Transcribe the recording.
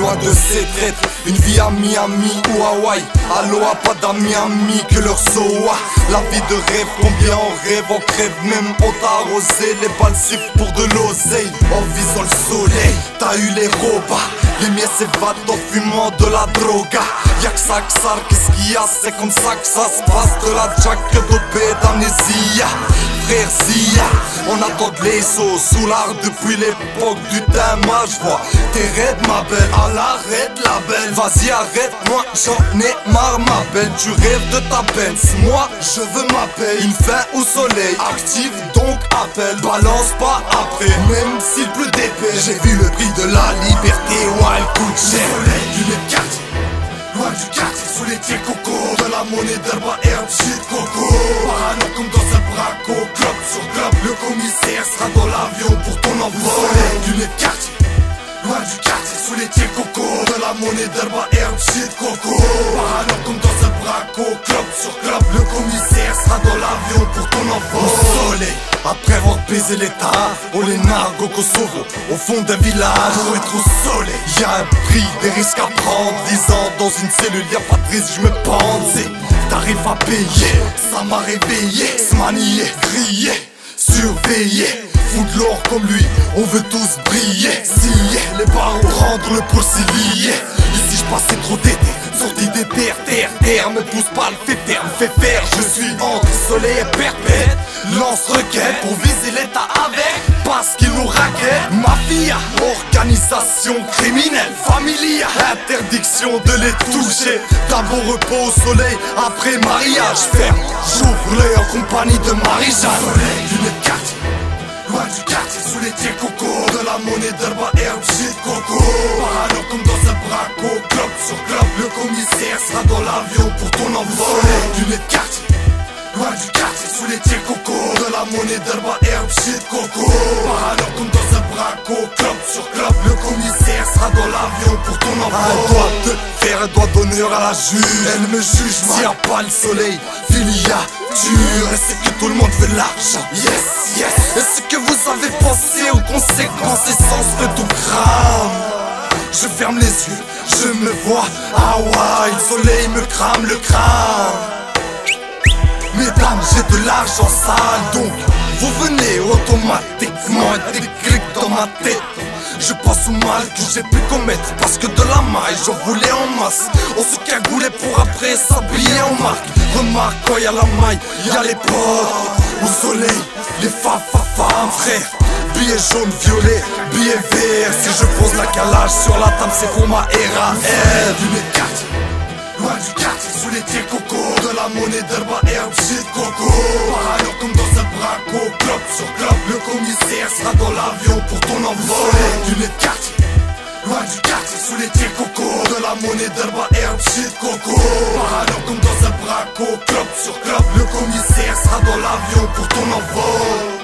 loin de ces traîtres. Une vie à Miami ou Hawaï. Aloha, pas d'amis amis que leur soa. La vie de rêve, combien on rêve, on crève. Même on t'a arrosé, les balles suivent pour de l'oseille. En visant le soleil, t'as eu les robas. Les miens s'évadent en fumant de la droga. Y'a que ça, qu'est-ce qu'il y a, c'est comme ça que ça se passe. De la jack dopée d'amnésia. Frère Zia, on attend de les sauts sous l'art depuis l'époque du Dama. J'vois t'es raide ma belle, à l'arrêt de la belle. Vas-y arrête, moi j'en ai marre ma belle. Tu rêves de ta Benz, moi je veux ma paye. Une fin au soleil, active donc appelle. Balance pas après, même s'il pleut d'épée. J'ai vu le prix de la liberté, ouais elle coûte cher. Soleil du quartier, loin du quartier, sous les pieds coco. De la monnaie d'herbe et un shit coco. Parano comme dans un braco, club sur club. Le commissaire sera dans l'avion pour ton envol. Soleil du quartier, loin du quartier, sous les pieds coco. De la monnaie d'herbe et un shit coco. Parano comme dans un braco, club sur club. Le commissaire sera dans l'avion pour ton envol. Au soleil, après avoir baisé l'état, on les nargue au Kosovo, au fond d'un village. Pour être au soleil, y'a un prix, des risques à prendre. 10 ans dans une cellule, y'a pas de risque, j'me pense. T'arrives à payer, ça m'a réveillé. Se manier, griller, surveiller. Foutre de l'or comme lui, on veut tous briller. Scier les barreaux, prendre le pour s'y lier. Ici j'passais trop d'été, sorti des terre. Me pousse pas le fait faire. Je suis entre soleil et perpète. Lance requête pour viser l'état avec. Parce qu'il nous raquette. Mafia, organisation criminelle, familia. Interdiction de les toucher. D'abord repos au soleil, après mariage. Ferme, j'ouvre-les en compagnie de Marie-Jeanne. Soleil du quartier, loin du quartier, sous les pieds coco. De la monnaie d'herbe et un shit coco. Parano comme dans un braco, club sur club. Le commissaire sera dans l'avion pour ton envol. Soleil du quartier, loin du quartier, sous les pieds coco. De la monnaie d'herbe et un shit coco. Parano comme dans un braco, club sur club. Le commissaire sera dans l'avion pour ton envol. Elle doit te faire, elle doit d'honneur à la juge. Elle me juge, s'il y a pas le soleil, filiature. Et c'est que tout le monde veut l'argent. Yes, yes. Est-ce que vous avez pensé aux conséquences? Essence fait tout crame. Je ferme les yeux, je me vois. Ah ouais, le soleil me crame le crâne. Mesdames, j'ai de l'argent sale, donc vous venez automatiquement et des clics dans ma tête. Je pense au mal que j'ai pu commettre, parce que de la maille j'en voulais en masse. On se cagoulait pour après s'habiller en marque. Remarque, quand y'a la maille, y'a les potes. Au soleil, les femmes, frère. Billets jaunes, violets, billets verts. Si je pose la calage sur la table, c'est pour ma RAF. Du quartier, loin du quartier, sous les pieds coco. De la monnaie d'herbe et un shit coco. Parano comme dans un braco, club sur club. Le commissaire sera dans l'avion pour ton envol. Soleil du quartier, loin du quartier, sous les pieds coco. De la monnaie d'herbe et un shit coco. Parano comme dans un braco, club sur club. Le commissaire sera dans l'avion pour ton envol.